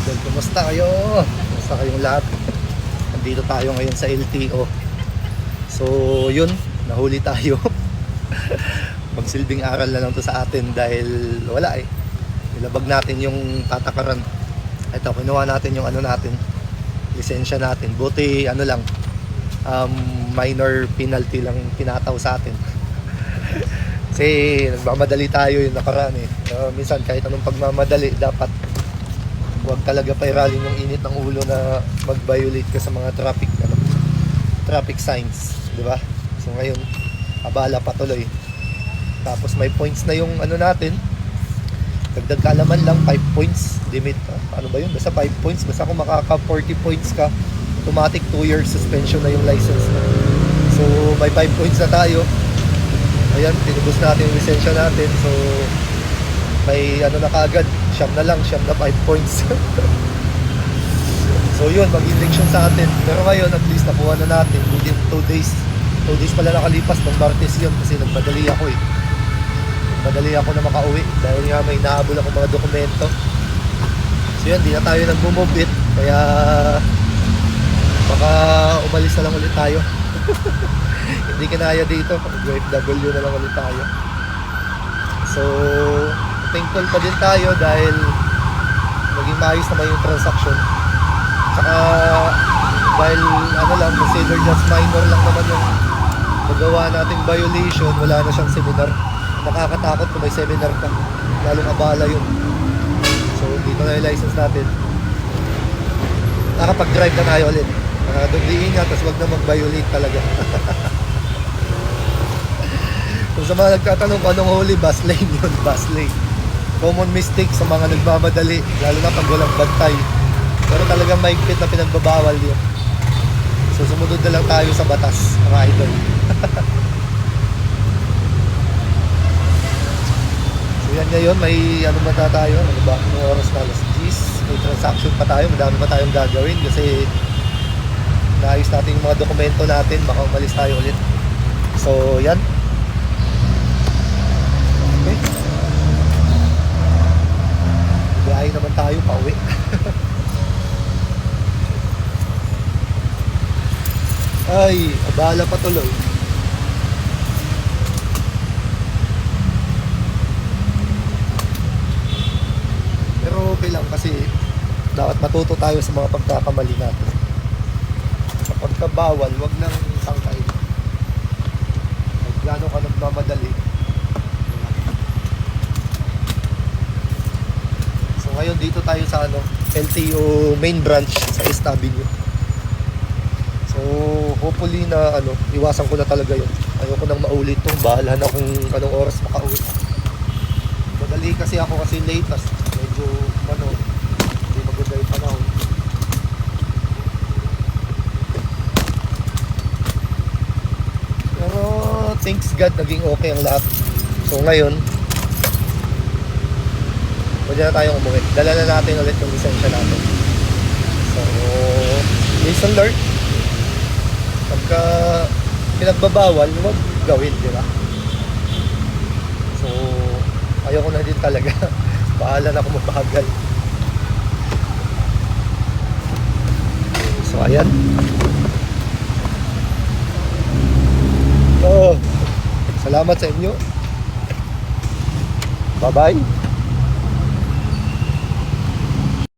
idol, kumusta kayo? Kumusta kayong lahat? Nandito tayo ngayon sa LTO. So yun, nahuli tayo. Magsilbing aral na lang to sa atin dahil wala eh. Nilabag natin yung tatakaran. Ito, kinuha natin yung ano natin, lisensya natin. Buti ano lang, minor penalty lang pinataw sa atin. Kasi nagmamadali tayo yung nakaraan eh. Minsan kahit anong pagmamadali, dapat huwag talaga pairalin yung init ng ulo na mag-violate ka sa mga traffic signs, di ba? So ngayon, abala patuloy. Tapos may points na yung ano natin. Dagdag kaalaman lang, 5 points limit. Ano ba yun? Basta 5 points. Basta kung makaka 40 points ka, automatic 2 years suspension na yung license na. So may 5 points na tayo. Ayan, tinubos natin yung lisensya natin. So may ano na kaagad, siyam na 5 points. So yun, mag-election sa atin. Pero ngayon, at least nakuha na natin within 2 days. 2 days pala nakalipas, nung Martes yun kasi nagpadali ako eh. Madali ako na makauwi dahil nga may nahabol ako mga dokumento. So yun, di na tayo nag-move it. Kaya baka umalis na lang ulit tayo. Hindi kinaya dito, OFW na lang ulit tayo. So thankful pa din tayo dahil maging maayos naman yung transaction. Saka dahil ano lang, considered as minor lang naman yung magawa nating violation, wala na siyang seminar. Nakakatakot kung may seminar ka, lalong abala yun. So dito na yung license natin, nakapag-drive na tayo ulit. Doble ingat, tapos wag na mag-violate talaga. Kung sa mga nagtatanong kung anong huli, bus lane yun, bus lane. Common mistake sa mga nagmamadali, lalo na pag walang bantay. Pero talagang maigpit na pinagbabawal yun. So sumunod na lang tayo sa batas, mga idol. So yan ngayon, may ano ba tayo? Ano ba? May oras na alas 10. May transaction pa tayo, madami pa tayong gagawin kasi naayos natin yung mga dokumento natin, baka umalis tayo ulit. So yan. Okay. Biyahe naman tayo pauwi. Ay, abala pa tuloy. Pero okay lang kasi dapat matuto tayo sa mga pagkakamali natin. Sa pagkabawal, wag nang sangkain. Kahit gaano ka nagmamadali. So ngayon dito tayo sa LTO main branch sa East Avenue. So hopefully na iwasan ko na talaga yun. Ayoko nang maulit to. Bahala na kung anong oras makauwi. Madali kasi ako kasi late. Tas medyo hindi maganda yung panahon. Pero thanks God, naging okay ang lahat. So ngayon, pwede na tayong umuwi. Dala na natin ulit yung lisensya natin. So lesson learned. Pagka pinagbabawal, huwag gawin, di ba? So ayoko na din talaga. Bahala na ako mabagal. So ayan. So salamat sa inyo. Bye bye.